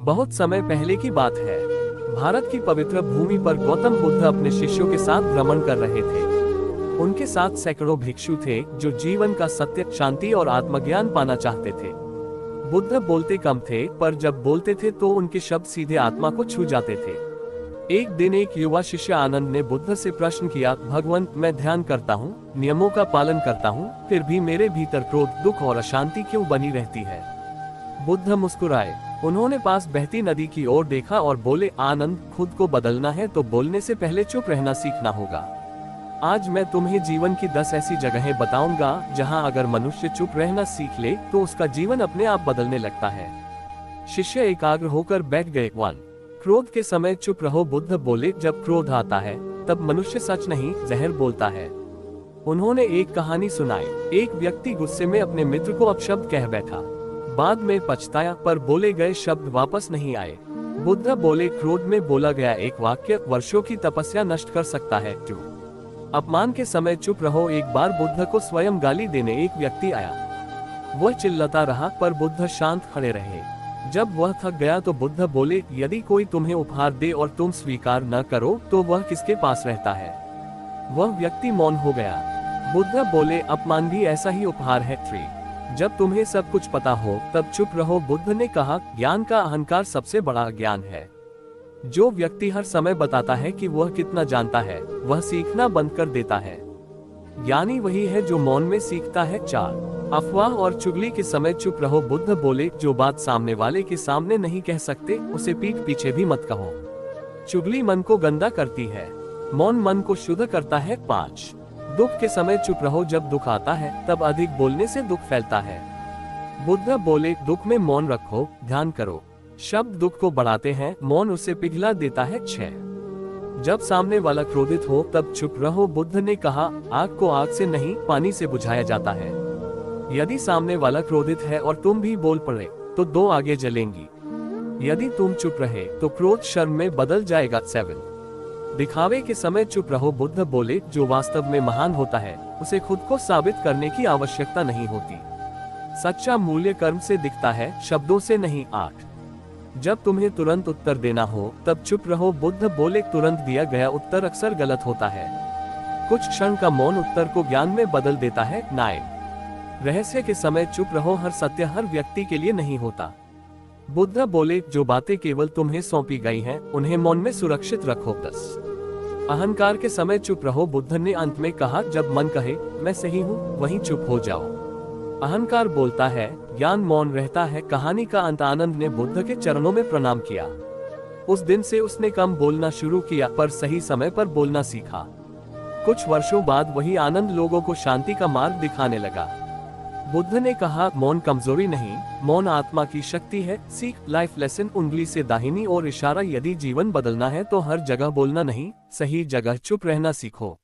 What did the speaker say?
बहुत समय पहले की बात है। भारत की पवित्र भूमि पर गौतम बुद्ध अपने शिष्यों के साथ भ्रमण कर रहे थे। उनके साथ सैकड़ों भिक्षु थे जो जीवन का सत्य, शांति और आत्मज्ञान पाना चाहते थे। बुद्ध बोलते कम थे, पर जब बोलते थे तो उनके शब्द सीधे आत्मा को छू जाते थे। एक दिन एक युवा शिष्य आनंद ने बुद्ध से प्रश्न किया, भगवान, मैं ध्यान करता हूँ, नियमों का पालन करता हूँ, फिर भी मेरे भीतर क्रोध, दुख और अशांति क्यों बनी रहती है? बुद्ध मुस्कुराए। उन्होंने पास बहती नदी की ओर देखा और बोले, आनंद, खुद को बदलना है तो बोलने से पहले चुप रहना सीखना होगा। आज मैं तुम्हें जीवन की 10 ऐसी जगहें बताऊंगा जहां अगर मनुष्य चुप रहना सीख ले तो उसका जीवन अपने आप बदलने लगता है। शिष्य एकाग्र होकर बैठ गए। 1. क्रोध के समय चुप रहो। बुद्ध बोले, जब क्रोध आता है तब मनुष्य सच नहीं, जहर बोलता है। उन्होंने एक कहानी सुनाई। एक व्यक्ति गुस्से में अपने मित्र को अपशब्द कह बैठा। बाद में पछताया, पर बोले गए शब्द वापस नहीं आए। बुद्ध बोले, क्रोध में बोला गया एक वाक्य वर्षों की तपस्या नष्ट कर सकता है। 2. अपमान के समय चुप रहो। एक बार बुद्ध को स्वयं गाली देने एक व्यक्ति आया। वह चिल्लाता रहा, पर बुद्ध शांत खड़े रहे। जब वह थक गया तो बुद्ध बोले, यदि कोई तुम्हें उपहार दे और तुम स्वीकार न करो तो वह किसके पास रहता है? वह व्यक्ति मौन हो गया। बुद्ध बोले, अपमान भी ऐसा ही उपहार है। 3. जब तुम्हें सब कुछ पता हो तब चुप रहो। बुद्ध ने कहा, ज्ञान का अहंकार सबसे बड़ा ज्ञान है। जो व्यक्ति हर समय बताता है कि वह कितना जानता है, वह सीखना बंद कर देता है। ज्ञानी वही है जो मौन में सीखता है। 4. अफवाह और चुगली के समय चुप रहो। बुद्ध बोले, जो बात सामने वाले के सामने नहीं कह सकते उसे पीठ पीछे भी मत कहो। चुगली मन को गंदा करती है, मौन मन को शुद्ध करता है। 5. दुख के समय चुप रहो। जब दुख आता है तब अधिक बोलने से दुख फैलता है। बुद्ध बोले, दुख में मौन रखो, ध्यान करो। शब्द दुख को बढ़ाते हैं, मौन उसे पिघला देता है। 6. जब सामने वाला क्रोधित हो तब चुप रहो। बुद्ध ने कहा, आग को आग से नहीं, पानी से बुझाया जाता है। यदि सामने वाला क्रोधित है और तुम भी बोल पड़े तो 2 आगे जलेंगी। यदि तुम चुप रहे तो क्रोध शर्म में बदल जाएगा। 7. दिखावे के समय चुप रहो। बुद्ध बोले, जो वास्तव में महान होता है उसे खुद को साबित करने की आवश्यकता नहीं होती। सच्चा मूल्य कर्म से दिखता है, शब्दों से नहीं। 8. जब तुम्हें तुरंत उत्तर देना हो तब चुप रहो। बुद्ध बोले, तुरंत दिया गया उत्तर अक्सर गलत होता है। कुछ क्षण का मौन उत्तर को ज्ञान में बदल देता है। 9. रहस्य के समय चुप रहो। हर सत्य हर व्यक्ति के लिए नहीं होता। बुद्ध बोले, जो बातें केवल तुम्हें सौंपी गई हैं, उन्हें मौन में सुरक्षित रखो। 10. अहंकार के समय चुप रहो। बुद्ध ने अंत में कहा, जब मन कहे मैं सही हूँ, वहीं चुप हो जाओ। अहंकार बोलता है, ज्ञान मौन रहता है। कहानी का अंत। आनंद ने बुद्ध के चरणों में प्रणाम किया। उस दिन से उसने कम बोलना शुरू किया, पर सही समय पर बोलना सीखा। कुछ वर्षों बाद वही आनंद लोगों को शांति का मार्ग दिखाने लगा। बुद्ध ने कहा, मौन कमजोरी नहीं, मौन आत्मा की शक्ति है। सीख लाइफ लेसन। उंगली से दाहिनी और इशारा। यदि जीवन बदलना है तो हर जगह बोलना नहीं, सही जगह चुप रहना सीखो।